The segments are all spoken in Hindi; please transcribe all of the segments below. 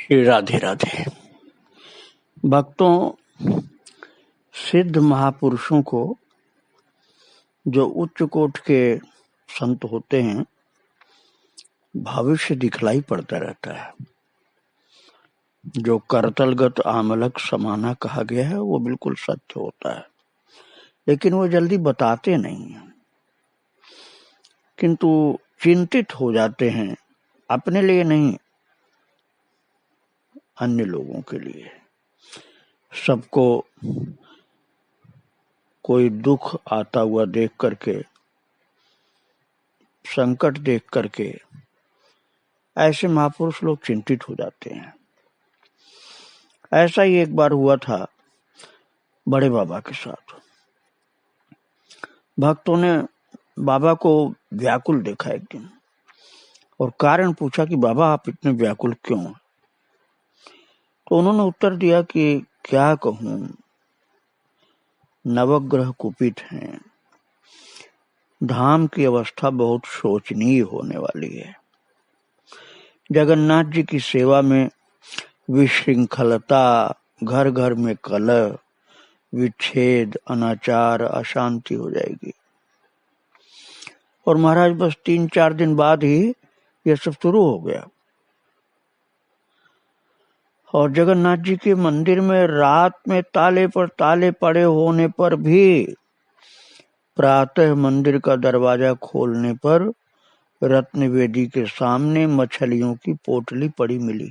श्री राधे राधे। भक्तों, सिद्ध महापुरुषों को जो उच्च कोटि के संत होते हैं, भविष्य दिखलाई पड़ता रहता है। जो करतलगत आमलक समाना कहा गया है वो बिल्कुल सत्य होता है, लेकिन वो जल्दी बताते नहीं हैं, किंतु चिंतित हो जाते हैं, अपने लिए नहीं, अन्य लोगों के लिए। सबको कोई दुख आता हुआ देख करके, संकट देख करके ऐसे महापुरुष लोग चिंतित हो जाते हैं। ऐसा ही एक बार हुआ था बड़े बाबा के साथ। भक्तों ने बाबा को व्याकुल देखा एक दिन और कारण पूछा कि बाबा आप इतने व्याकुल क्यों हैं? तो उन्होंने उत्तर दिया कि क्या कहूं, नवग्रह कुपित हैं, धाम की अवस्था बहुत शोचनीय होने वाली है। जगन्नाथ जी की सेवा में विशृंखलता, घर घर में कलह, विच्छेद, अनाचार, अशांति हो जाएगी। और महाराज बस 3-4 दिन बाद ही यह सब शुरू हो गया। और जगन्नाथ जी के मंदिर में रात में ताले पर ताले पड़े होने पर भी प्रातः मंदिर का दरवाजा खोलने पर रत्न वेदी के सामने मछलियों की पोटली पड़ी मिली।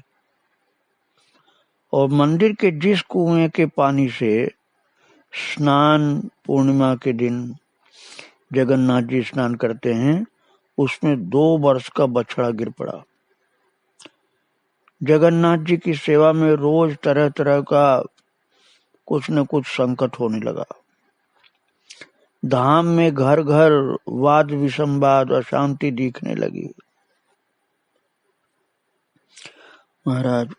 और मंदिर के जिस कुएं के पानी से स्नान पूर्णिमा के दिन जगन्नाथ जी स्नान करते हैं, उसमें 2 वर्ष का बछड़ा गिर पड़ा। जगन्नाथ जी की सेवा में रोज तरह तरह का कुछ न कुछ संकट होने लगा। धाम में घर घर वाद विसंवाद, अशांति दिखने लगी। महाराज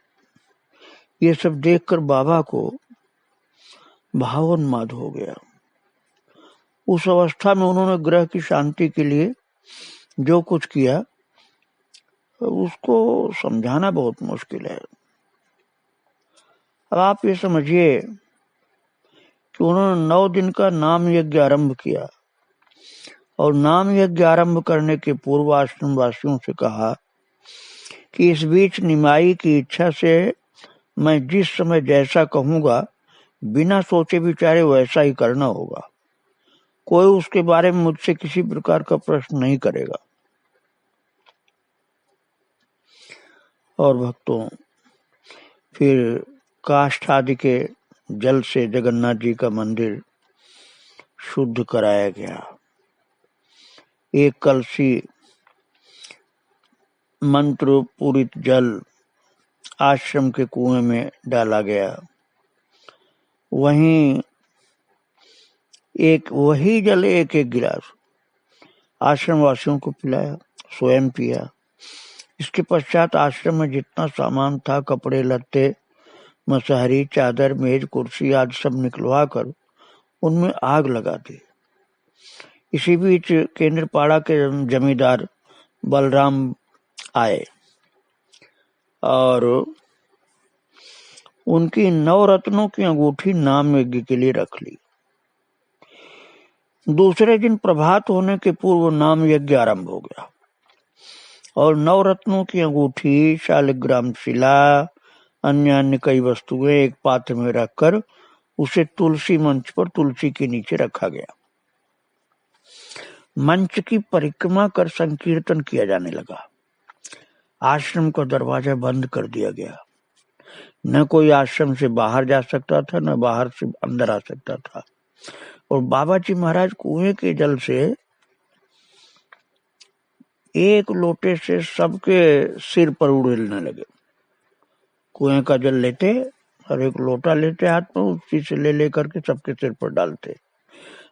ये सब देखकर बाबा को भावोन्माद हो गया। उस अवस्था में उन्होंने ग्रह की शांति के लिए जो कुछ किया उसको समझाना बहुत मुश्किल है। अब आप ये समझिए कि उन्होंने 9 दिन का नाम यज्ञ आरंभ किया और नाम यज्ञ आरंभ करने के पूर्व आश्रम वासियों से कहा कि इस बीच निमाई की इच्छा से मैं जिस समय जैसा कहूंगा, बिना सोचे विचारे वैसा ही करना होगा। कोई उसके बारे में मुझसे किसी प्रकार का प्रश्न नहीं करेगा। और भक्तों, फिर काष्ठ आदि के जल से जगन्नाथ जी का मंदिर शुद्ध कराया गया। एक कलसी मंत्र पूरित जल आश्रम के कुएं में डाला गया। वहीं वही जल एक गिलास आश्रम वासियों को पिलाया, स्वयं पिया। इसके पश्चात आश्रम में जितना सामान था, कपड़े लत्ते, मसहरी, चादर, मेज, कुर्सी आदि सब निकलवा कर उनमें आग लगा दी। इसी बीच केंद्रपाड़ा के जमींदार बलराम आए और उनकी 9 रत्नों की अंगूठी नाम यज्ञ के लिए रख ली। दूसरे दिन प्रभात होने के पूर्व नाम यज्ञ आरंभ हो गया और 9 रत्नों की अंगूठी, शालिग्राम शिला, अन्य कई वस्तुएं एक पात्र में रखकर उसे तुलसी मंच पर तुलसी के नीचे रखा गया। मंच की परिक्रमा कर संकीर्तन किया जाने लगा। आश्रम का दरवाजा बंद कर दिया गया। न कोई आश्रम से बाहर जा सकता था, न बाहर से अंदर आ सकता था। और बाबा जी महाराज कुएं के जल से एक लोटे से सबके सिर पर उड़ेलने लगे। कुएं का जल लेते और एक लोटा लेते हाथ में, उसी से ले करके सबके सिर पर डालते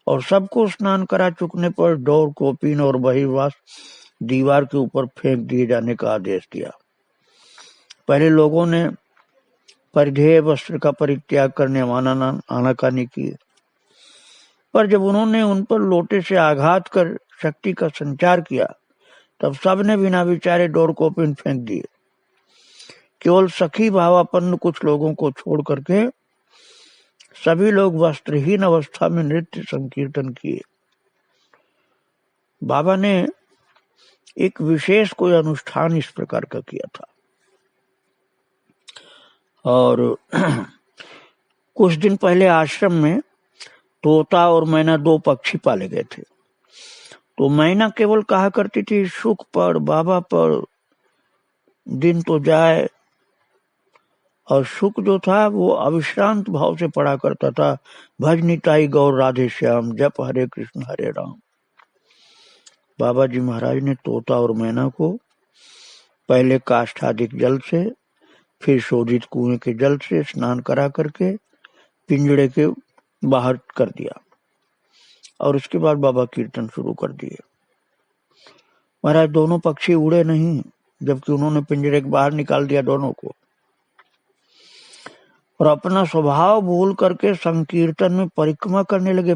और सबको स्नान करा चुकने पर डोर, कोपिन और बहिर्वास दीवार के ऊपर फेंक दिए जाने का आदेश दिया। पहले लोगों ने परिधेय वस्त्र का परित्याग करने आनाकानी की, पर जब उन्होंने उन पर लोटे से आघात कर शक्ति का संचार किया, तब सबने बिना विचारे डोर, कोपिन फेंक दिए। केवल सखी भावापन्न कुछ लोगों को छोड़ करके सभी लोग वस्त्रहीन अवस्था में नृत्य संकीर्तन किए। बाबा ने एक विशेष कोई अनुष्ठान इस प्रकार का किया था। और कुछ दिन पहले आश्रम में तोता और मैना दो पक्षी पाले गए थे। तो मैना केवल कहा करती थी सुख पर बाबा पर दिन तो जाए, और सुख जो था वो अविश्रांत भाव से पढ़ा करता था, भज निताई गौर राधे श्याम जप हरे कृष्ण हरे राम। बाबा जी महाराज ने तोता और मैना को पहले काष्ठादिक जल से, फिर शोधित कुएं के जल से स्नान करा करके पिंजड़े के बाहर कर दिया, और उसके बाद बाबा कीर्तन शुरू कर दिए। महाराज दोनों पक्षी उड़े नहीं, जबकि उन्होंने पिंजरे के बाहर निकाल दिया दोनों को, और अपना स्वभाव भूल करके संकीर्तन में परिक्रमा करने लगे।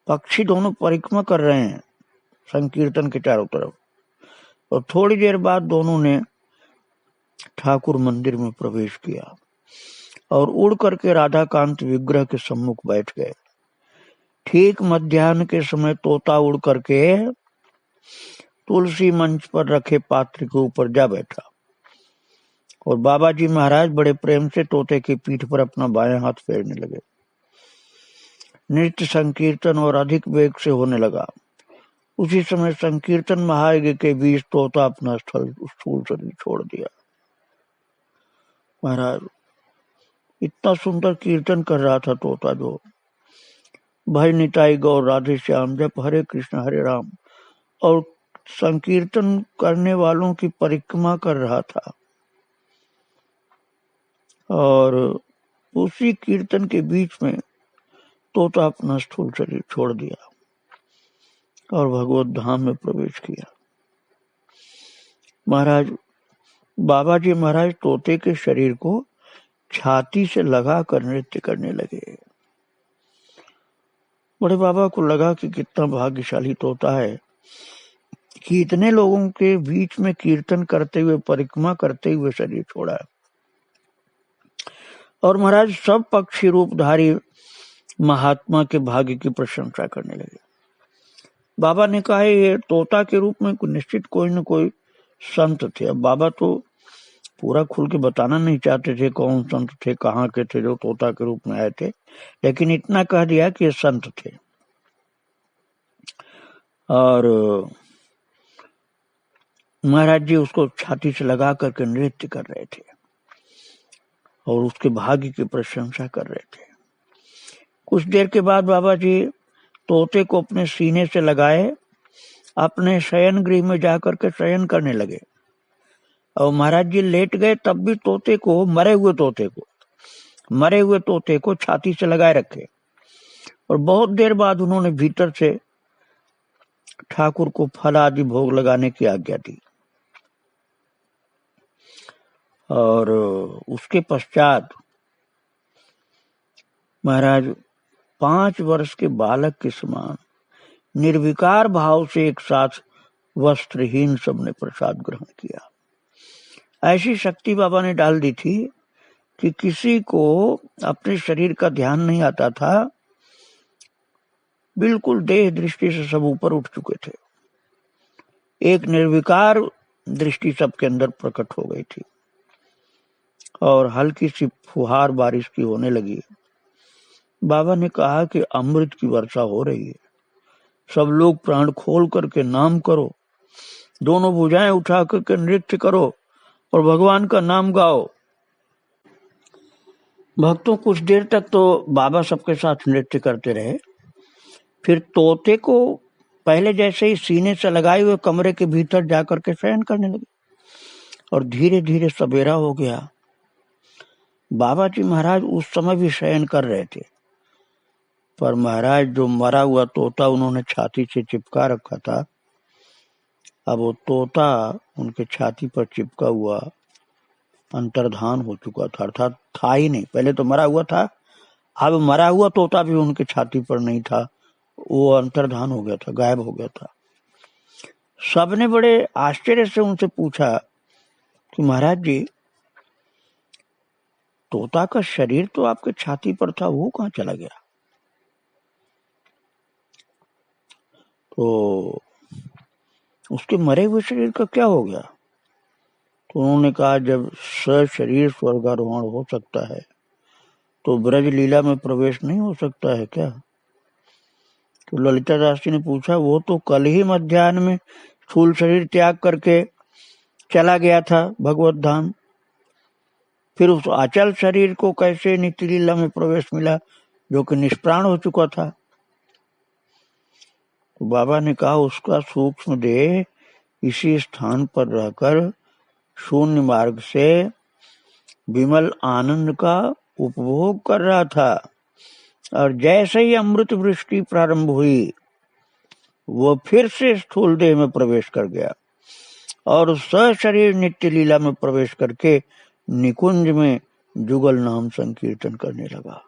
पक्षी दोनों परिक्रमा कर रहे हैं संकीर्तन के चारों तरफ। और थोड़ी देर बाद दोनों ने ठाकुर मंदिर में प्रवेश किया और उड़ करके राधाकांत विग्रह के सम्मुख बैठ गए। ठीक मध्याह्न के समय तोता उड़ करके तुलसी मंच पर रखे पात्र के ऊपर जा बैठा, और बाबा जी महाराज बड़े प्रेम से तोते की पीठ पर अपना बायां हाथ फेरने लगे। नृत्य संकीर्तन और अधिक वेग से होने लगा। उसी समय संकीर्तन महायज्ञ के बीच तोता अपना स्थूल शरीर छोड़ दिया। महाराज इतना सुंदर कीर्तन कर रहा था तोता, जो भज निताई गौर राधे श्याम जप हरे कृष्ण हरे राम, और संकीर्तन करने वालों की परिक्रमा कर रहा था, और उसी कीर्तन के बीच में तोता अपना स्थूल शरीर छोड़ दिया और भगवत धाम में प्रवेश किया। महाराज बाबा जी महाराज तोते के शरीर को छाती से लगा कर नृत्य करने लगे। बड़े बाबा को लगा कि कितना भाग्यशाली तोता है कि इतने लोगों के बीच में कीर्तन करते हुए परिक्रमा करते हुए शरीर छोड़ा है। और महाराज सब पक्षी रूपधारी महात्मा के भाग्य की प्रशंसा करने लगे। बाबा ने कहा ये तोता के रूप में निश्चित कोई न कोई संत थे। अब बाबा तो पूरा खुल के बताना नहीं चाहते थे कौन संत थे, कहाँ के थे जो तोता के रूप में आए थे, लेकिन इतना कह दिया कि ये संत थे। और महाराज जी उसको छाती से लगा करके नृत्य कर रहे थे और उसके भाग्य की प्रशंसा कर रहे थे। कुछ देर के बाद बाबा जी तोते को अपने सीने से लगाए अपने शयन गृह में जाकर के शयन करने लगे, और महाराज जी लेट गए तब भी तोते को मरे हुए तोते को छाती से लगाए रखे, और बहुत देर बाद उन्होंने भीतर से ठाकुर को फल आदि भोग लगाने की आज्ञा दी। और उसके पश्चात महाराज 5 वर्ष के बालक के समान निर्विकार भाव से एक साथ वस्त्रहीन सबने प्रसाद ग्रहण किया। ऐसी शक्ति बाबा ने डाल दी थी कि किसी को अपने शरीर का ध्यान नहीं आता था, बिल्कुल देह दृष्टि से सब ऊपर उठ चुके थे। एक निर्विकार दृष्टि सबके अंदर प्रकट हो गई थी, और हल्की सी फुहार बारिश की होने लगी। बाबा ने कहा कि अमृत की वर्षा हो रही है, सब लोग प्राण खोल करके नाम करो, दोनों भुजाएं उठा करके नृत्य करो और भगवान का नाम गाओ। भक्तों कुछ देर तक तो बाबा सबके साथ नृत्य करते रहे। फिर तोते को पहले जैसे ही सीने से लगाए हुए कमरे के भीतर जाकर के शयन करने लगे, और धीरे धीरे सवेरा हो गया। बाबा जी महाराज उस समय भी शयन कर रहे थे, पर महाराज जो मरा हुआ तोता उन्होंने छाती से चिपका रखा था, अब वो तोता उनके छाती पर चिपका हुआ अंतर्धान हो चुका था, अर्थात था ही नहीं। पहले तो मरा हुआ था, अब मरा हुआ तोता भी उनके छाती पर नहीं था, वो अंतर्धान हो गया था, गायब हो गया था। सबने बड़े आश्चर्य से उनसे पूछा कि महाराज जी, तोता का शरीर तो आपके छाती पर था, वो कहाँ चला गया? तो उसके मरे हुए शरीर का क्या हो गया? तो उन्होंने कहा, जब सशरीर स्वर्गारोहण हो सकता है तो ब्रज लीला में प्रवेश नहीं हो सकता है क्या? तो ललिता दास जी ने पूछा, वो तो कल ही मध्याह्न में स्थूल शरीर त्याग करके चला गया था भगवत धाम, फिर उस अचल शरीर को कैसे नित्य लीला में प्रवेश मिला जो कि निष्प्राण हो चुका था? तो बाबा ने कहा, उसका सूक्ष्म देह इसी स्थान पर रहकर शून्य मार्ग से विमल आनंद का उपभोग कर रहा था, और जैसे ही अमृत वृष्टि प्रारंभ हुई वो फिर से स्थूल देह में प्रवेश कर गया और सशरीर नित्य लीला में प्रवेश करके निकुंज में जुगल नाम संकीर्तन करने लगा।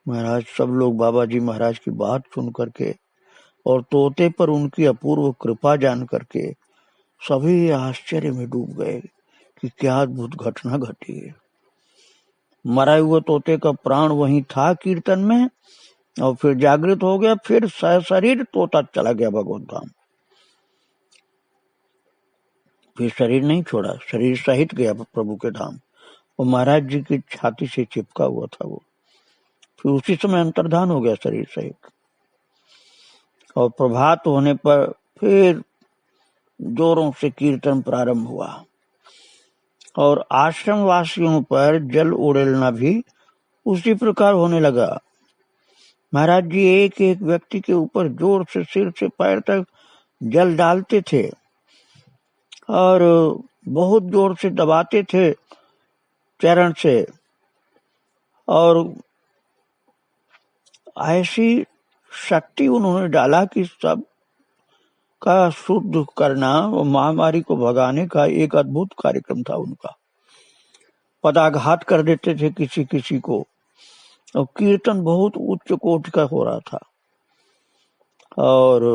महाराज, सब लोग बाबा जी महाराज की बात सुन करके और तोते पर उनकी अपूर्व कृपा जान करके सभी आश्चर्य में डूब गए कि क्या अद्भुत घटना घटी है। मरा हुए तोते का प्राण वहीं था कीर्तन में, और फिर जागृत हो गया, फिर शरीर तोता चला गया भगवत धाम, फिर शरीर नहीं छोड़ा, शरीर सहित गया प्रभु के धाम। वो महाराज जी की छाती से चिपका हुआ था वो, फिर उसी समय अंतर्धान हो गया शरीर सहित। और प्रभात होने पर फिर जोरों से कीर्तन प्रारंभ हुआ और आश्रम वासियों पर जल उड़ेलना भी उसी प्रकार होने लगा। महाराज जी एक एक व्यक्ति के ऊपर जोर से सिर से पैर तक जल डालते थे और बहुत जोर से दबाते थे चरण से, और ऐसी शक्ति उन्होंने डाला कि सब का शुद्ध करना और महामारी को भगाने का एक अद्भुत कार्यक्रम था उनका। पदाघात कर देते थे किसी किसी को, और कीर्तन बहुत उच्च कोटि का हो रहा था। और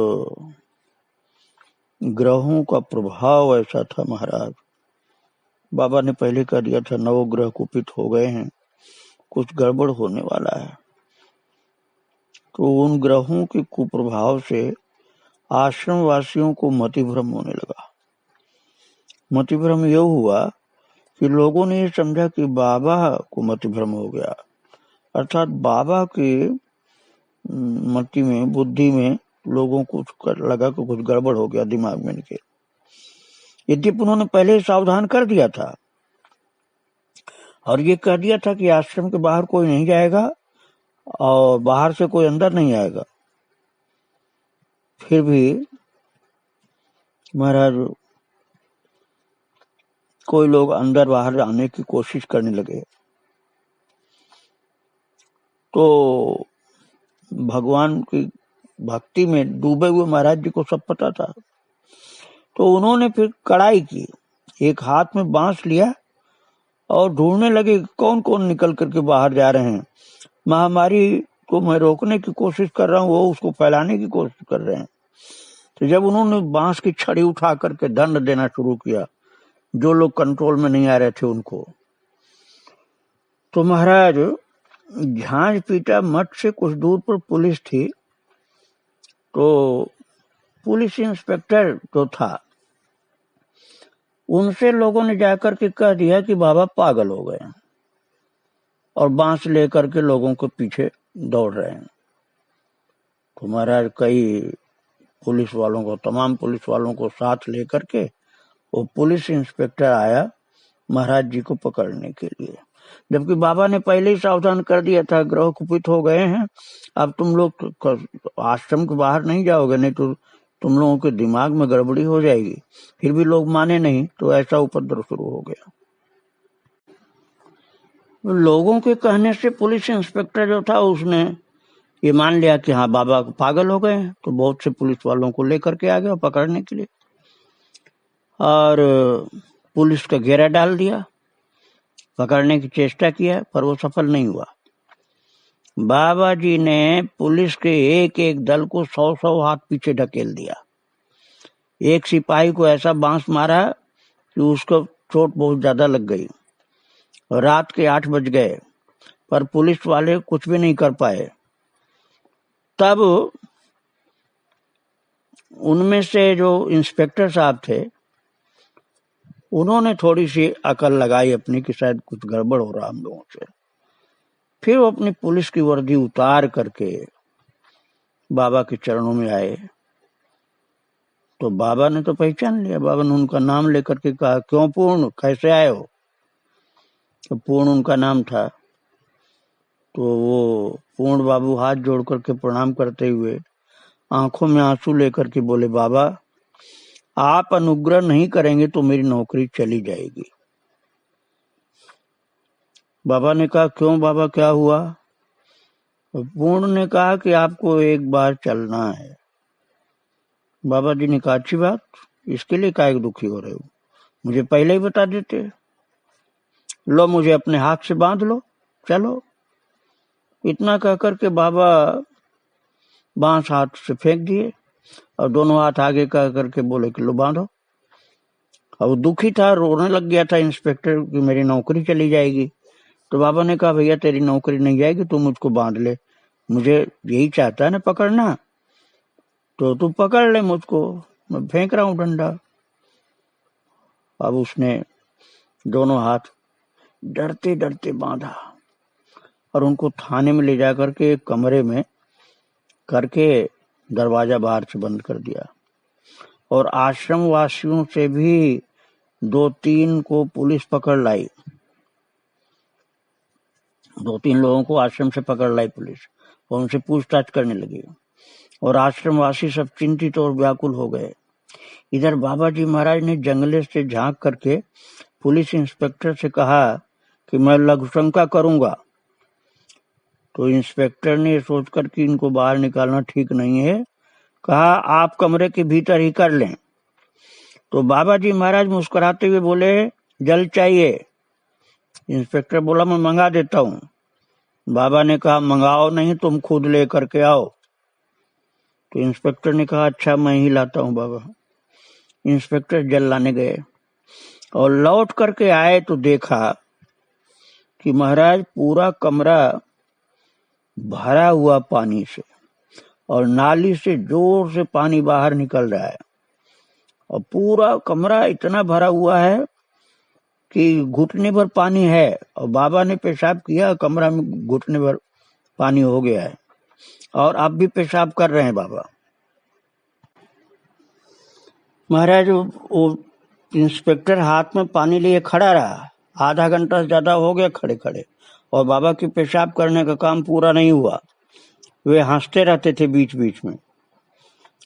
ग्रहों का प्रभाव ऐसा था महाराज, बाबा ने पहले कह दिया था नवग्रह कुपित हो गए हैं, कुछ गड़बड़ होने वाला है। तो उन ग्रहों के कुप्रभाव से आश्रम वासियों को मतिभ्रम होने लगा। मतिभ्रम यह हुआ कि लोगों ने ये समझा कि बाबा को मतिभ्रम हो गया, अर्थात बाबा के मति में, बुद्धि में लोगों को लगा कि कुछ गड़बड़ हो गया दिमाग में इनके। यद्यपि उन्होंने पहले ही सावधान कर दिया था और ये कह दिया था कि आश्रम के बाहर कोई नहीं जाएगा और बाहर से कोई अंदर नहीं आएगा, फिर भी महाराज कोई लोग अंदर बाहर आने की कोशिश करने लगे। तो भगवान की भक्ति में डूबे हुए महाराज जी को सब पता था, तो उन्होंने फिर कड़ाई की, एक हाथ में बांस लिया और ढूंढने लगे कौन कौन निकल करके बाहर जा रहे हैं। महामारी को मैं रोकने की कोशिश कर रहा हूँ, वो उसको फैलाने की कोशिश कर रहे हैं। तो जब उन्होंने बांस की छड़ी उठा करके दंड देना शुरू किया जो लोग कंट्रोल में नहीं आ रहे थे उनको, तो महाराज झांझ पीटा मठ से कुछ दूर पर पुलिस थी। तो पुलिस इंस्पेक्टर जो था उनसे लोगों ने जाकर के कह दिया कि बाबा पागल हो गए और बांस लेकर के लोगों के पीछे दौड़ रहे हैं। तो महाराज कई पुलिस वालों को, तमाम पुलिस वालों को साथ लेकर के वो पुलिस इंस्पेक्टर आया महाराज जी को पकड़ने के लिए, जबकि बाबा ने पहले ही सावधान कर दिया था ग्रह कुपित हो गए हैं, अब तुम लोग आश्रम के बाहर नहीं जाओगे, नहीं तो तुम लोगों के दिमाग में गड़बड़ी हो जाएगी। फिर भी लोग माने नहीं, तो ऐसा उपद्रव शुरू हो गया। लोगों के कहने से पुलिस इंस्पेक्टर जो था उसने ये मान लिया कि हाँ बाबा पागल हो गए, तो बहुत से पुलिस वालों को लेकर के आ गया पकड़ने के लिए और पुलिस का घेरा डाल दिया, पकड़ने की चेष्टा किया पर वो सफल नहीं हुआ। बाबा जी ने पुलिस के एक एक दल को 100-100 हाथ पीछे ढकेल दिया। एक सिपाही को ऐसा बांस मारा कि उसको चोट बहुत ज्यादा लग गई। रात के 8 बज गए पर पुलिस वाले कुछ भी नहीं कर पाए। तब उनमें से जो इंस्पेक्टर साहब थे उन्होंने थोड़ी सी अकल लगाई अपनी कि शायद कुछ गड़बड़ हो रहा हम लोगों से। फिर वो अपनी पुलिस की वर्दी उतार करके बाबा के चरणों में आए। तो बाबा ने तो पहचान लिया। बाबा ने उनका नाम लेकर के कहा, क्यों पूर्ण, कैसे आए हो? तो पूर्ण उनका नाम था। तो वो पूर्ण बाबू हाथ जोड़ करके प्रणाम करते हुए आंखों में आंसू लेकर के बोले, बाबा आप अनुग्रह नहीं करेंगे तो मेरी नौकरी चली जाएगी। बाबा ने कहा, क्यों बाबा, क्या हुआ? पूर्ण ने कहा कि आपको एक बार चलना है। बाबा जी ने कहा, अच्छी बात, इसके लिए काहे दुखी हो रहे हो, मुझे पहले ही बता देते। लो मुझे अपने हाथ से बांध लो, चलो। इतना कह करके बाबा बांस हाथ से फेंक दिए और दोनों हाथ आगे कह करके बोले कि लो बांधो। अब दुखी था, रोने लग गया था इंस्पेक्टर कि मेरी नौकरी चली जाएगी। तो बाबा ने कहा, भैया तेरी नौकरी नहीं जाएगी, तू मुझको बांध ले, मुझे यही चाहता है ना पकड़ना, तो तू पकड़ ले मुझको, मैं फेंक रहा हूं डंडा। अब उसने दोनों हाथ डरते डरते बांधा और उनको थाने में ले जाकर के एक कमरे में करके दरवाजा बाहर से बंद कर दिया। और आश्रम वासियों से भी 2-3 को पुलिस पकड़ लाई, 2-3 लोगों को आश्रम से पकड़ लाई पुलिस और उनसे पूछताछ करने लगी। और आश्रमवासी सब चिंतित और व्याकुल हो गए। इधर बाबा जी महाराज ने जंगले से झांक करके पुलिस इंस्पेक्टर से कहा कि मैं लघु शंका करूंगा। तो इंस्पेक्टर ने सोचकर कि इनको बाहर निकालना ठीक नहीं है, कहा आप कमरे के भीतर ही कर लें। तो बाबा जी महाराज मुस्कुराते हुए बोले, जल चाहिए? इंस्पेक्टर बोला, मैं मंगा देता हूँ। बाबा ने कहा, मंगाओ नहीं, तुम खुद ले करके आओ। तो इंस्पेक्टर ने कहा, अच्छा मैं ही लाता हूँ बाबा। इंस्पेक्टर जल लाने गए और लौट करके आए तो देखा कि महाराज पूरा कमरा भरा हुआ पानी से और नाली से जोर से पानी बाहर निकल रहा है और पूरा कमरा इतना भरा हुआ है कि घुटने भर पानी है। और बाबा ने पेशाब किया, कमरा में घुटने भर पानी हो गया है और अब भी पेशाब कर रहे हैं बाबा। महाराज वो इंस्पेक्टर हाथ में पानी लिए खड़ा रहा, आधा घंटा से ज्यादा हो गया खड़े खड़े, और बाबा की पेशाब करने का काम पूरा नहीं हुआ। वे हंसते रहते थे बीच बीच में,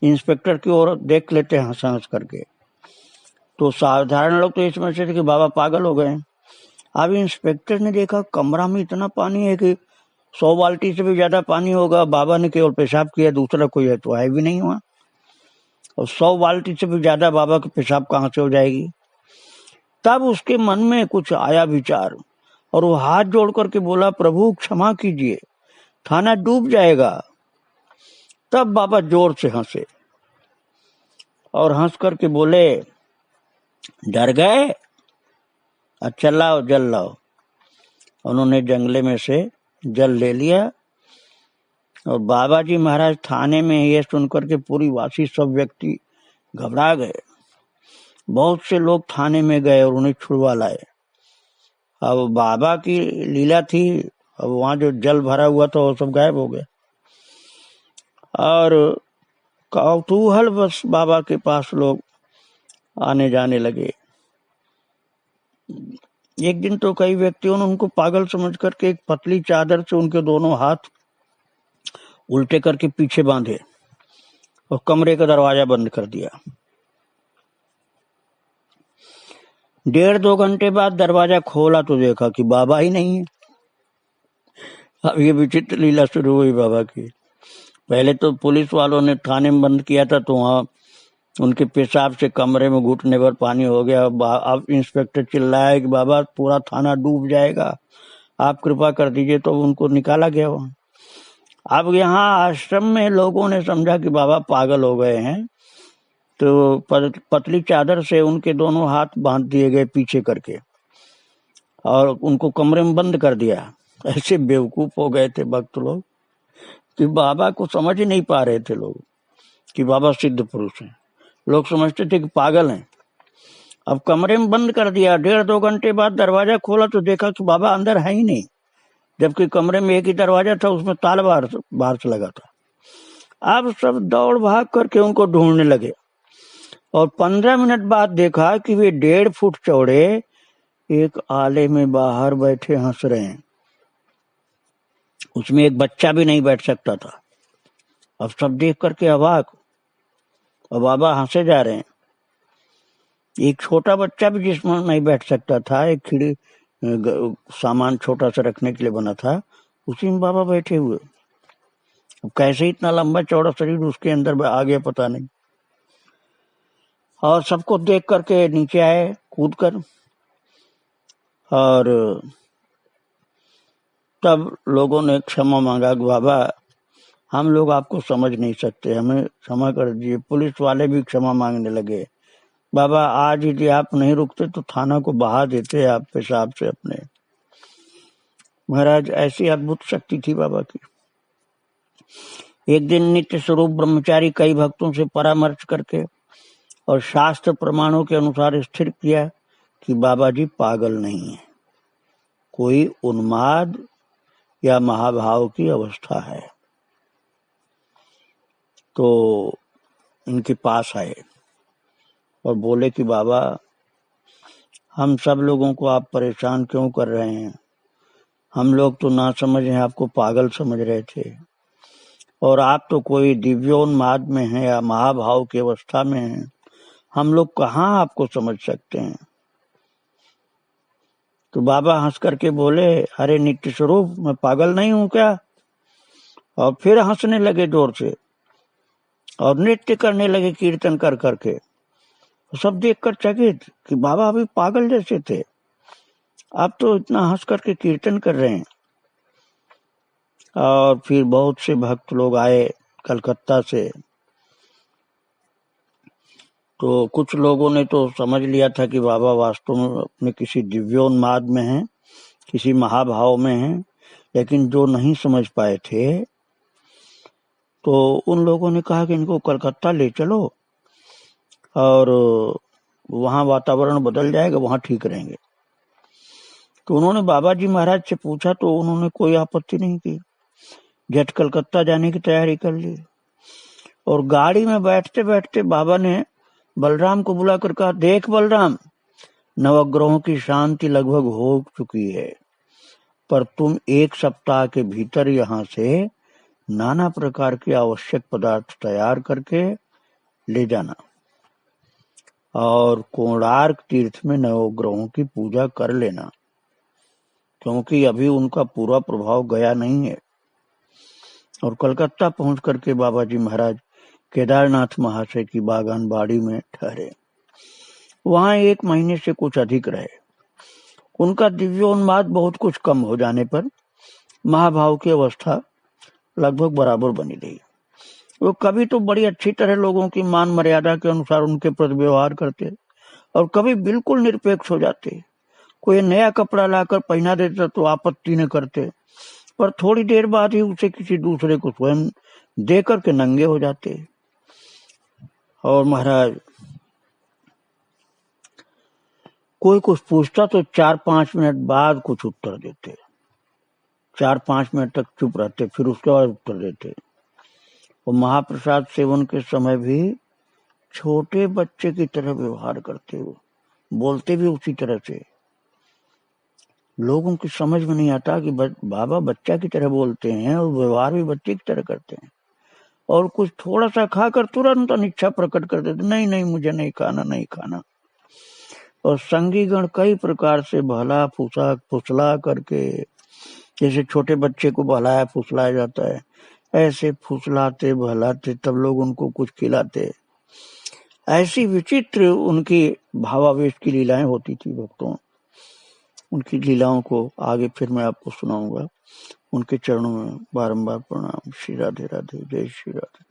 इंस्पेक्टर की ओर देख लेते हंस हंस करके। तो साधारण लोग तो इसमें से थे कि बाबा पागल हो गए। अब इंस्पेक्टर ने देखा कमरा में इतना पानी है कि 100 बाल्टी से भी ज्यादा पानी होगा, बाबा ने केवल पेशाब किया, दूसरा कोई है तो है भी नहीं हुआ, और 100 बाल्टी से भी ज्यादा बाबा की पेशाब कहाँ से हो जाएगी। तब उसके मन में कुछ आया विचार और वो हाथ जोड़ करके बोला, प्रभु क्षमा कीजिए, थाना डूब जाएगा। तब बाबा जोर से हंसे और हंस करके बोले, डर गए? अच्छा लाओ जल लाओ। उन्होंने जंगले में से जल ले लिया और बाबा जी महाराज थाने में ये सुनकर के पूरी वासी सब व्यक्ति घबरा गए। बहुत से लोग थाने में गए और उन्हें छुड़वा लाए। अब बाबा की लीला थी, अब वहां जो जल भरा हुआ था वो सब गायब हो गया और कौतूहल बस बाबा के पास लोग आने जाने लगे। एक दिन तो कई व्यक्तियों ने उनको पागल समझ करके एक पतली चादर से उनके दोनों हाथ उल्टे करके पीछे बांधे और कमरे का दरवाजा बंद कर दिया। 1.5-2 घंटे बाद दरवाजा खोला तो देखा कि बाबा ही नहीं है। अब ये विचित्र लीला शुरू हुई बाबा की। पहले तो पुलिस वालों ने थाने में बंद किया था तो वहां उनके पेशाब से कमरे में घुटने भर पानी हो गया। अब इंस्पेक्टर चिल्लाया कि बाबा पूरा थाना डूब जाएगा, आप कृपा कर दीजिए, तो उनको निकाला गया वहां। अब यहाँ आश्रम में लोगों ने समझा कि बाबा पागल हो गए हैं तो पतली चादर से उनके दोनों हाथ बांध दिए गए पीछे करके और उनको कमरे में बंद कर दिया। ऐसे बेवकूफ हो गए थे भक्त लोग कि बाबा को समझ ही नहीं पा रहे थे लोग कि बाबा सिद्ध पुरुष हैं। लोग समझते थे कि पागल हैं। अब कमरे में बंद कर दिया। 1.5-2 घंटे बाद दरवाजा खोला तो देखा कि बाबा अंदर है ही नहीं, जबकि कमरे में एक ही दरवाजा था, उसमें ताला बाहर से लगा था। अब सब दौड़ भाग करके उनको ढूंढने लगे और 15 मिनट बाद देखा कि वे 1.5 फुट चौड़े एक आले में बाहर बैठे हंस रहे हैं। उसमें एक बच्चा भी नहीं बैठ सकता था। अब सब देख करके अवाक, और बाबा हंसे जा रहे हैं। एक छोटा बच्चा भी जिसमें नहीं बैठ सकता था, एक खिड़ी सामान छोटा सा रखने के लिए बना था, उसी में बाबा बैठे हुए। अब कैसे इतना लंबा चौड़ा शरीर उसके अंदर आ गया पता नहीं। और सबको देख करके नीचे आए कूद कर, और तब लोगों ने क्षमा मांगा कि बाबा हम लोग आपको समझ नहीं सकते, हमें क्षमा कर दीजिए। पुलिस वाले भी क्षमा मांगने लगे। बाबा आज यदि आप नहीं रुकते तो थाना को बहा देते आप पेशाब से अपने। महाराज ऐसी अद्भुत शक्ति थी बाबा की। एक दिन नित्य स्वरूप ब्रह्मचारी कई भक्तों से परामर्श करके और शास्त्र प्रमाणों के अनुसार स्थिर किया कि बाबा जी पागल नहीं है, कोई उन्माद या महाभाव की अवस्था है। तो इनके पास आए और बोले कि बाबा हम सब लोगों को आप परेशान क्यों कर रहे हैं? हम लोग तो ना समझ हैं, आपको पागल समझ रहे थे, और आप तो कोई दिव्योन्माद में हैं या महाभाव की अवस्था में हैं। हम लोग कहाँ आपको समझ सकते हैं? तो बाबा हंस करके बोले, अरे नित्य स्वरूप मैं पागल नहीं हूं क्या? और फिर हंसने लगे जोर से और नृत्य करने लगे कीर्तन कर करके। सब देखकर चकित कि बाबा अभी पागल जैसे थे, आप तो इतना हंस करके कीर्तन कर रहे हैं। और फिर बहुत से भक्त लोग आए कलकत्ता से। तो कुछ लोगों ने तो समझ लिया था कि बाबा वास्तव में अपने किसी दिव्योन्माद में हैं, किसी महाभाव में हैं, लेकिन जो नहीं समझ पाए थे तो उन लोगों ने कहा कि इनको कलकत्ता ले चलो और वहाँ वातावरण बदल जाएगा, वहाँ ठीक रहेंगे। तो उन्होंने बाबा जी महाराज से पूछा तो उन्होंने कोई आपत्ति नहीं की, झट कलकत्ता जाने की तैयारी कर ली। और गाड़ी में बैठते बैठते बाबा ने बलराम को बुलाकर कहा, देख बलराम, नवग्रहों की शांति लगभग हो चुकी है, पर तुम 1 सप्ताह के भीतर यहाँ से नाना प्रकार के आवश्यक पदार्थ तैयार करके ले जाना और कोणार्क तीर्थ में नवग्रहों की पूजा कर लेना, क्योंकि अभी उनका पूरा प्रभाव गया नहीं है। और कलकत्ता पहुंच करके बाबा जी महाराज केदारनाथ महाशय की बागान बाड़ी में ठहरे। वहां 1 महीने से कुछ अधिक रहे। उनका दिव्योन्माद बहुत कुछ कम हो जाने पर महाभाव की अवस्था लगभग बराबर बनी रही। वो कभी तो बड़ी अच्छी तरह लोगों की मान मर्यादा के अनुसार उनके प्रति व्यवहार करते और कभी बिल्कुल निरपेक्ष हो जाते। कोई नया कपड़ा लाकर पहना देता तो आपत्ति न करते, पर थोड़ी देर बाद ही उसे किसी दूसरे को स्वयं दे करके नंगे हो जाते। और महाराज कोई कुछ पूछता तो 4-5 मिनट बाद कुछ उत्तर देते, 4-5 मिनट तक चुप रहते, फिर उसके बाद उत्तर देते। और महाप्रसाद सेवन के समय भी छोटे बच्चे की तरह व्यवहार करते हो, बोलते भी उसी तरह से। लोगों की समझ में नहीं आता कि बाबा बच्चा की तरह बोलते हैं और व्यवहार भी बच्चे की तरह करते हैं। और कुछ थोड़ा सा खाकर तुरंत अनिच्छा प्रकट कर देते, नहीं नहीं मुझे नहीं खाना, नहीं खाना। और संगीगण कई प्रकार से भला फुसला करके, जैसे छोटे बच्चे को बहलाया फुसलाया जाता है, ऐसे फुसलाते बहलाते तब लोग उनको कुछ खिलाते। ऐसी विचित्र उनकी भावावेश की लीलाएं होती थी भक्तों। उनकी लीलाओं को आगे फिर मैं आपको सुनाऊंगा। उनके चरणों में बारंबार प्रणाम। श्री राधे राधे, जय श्री राधे।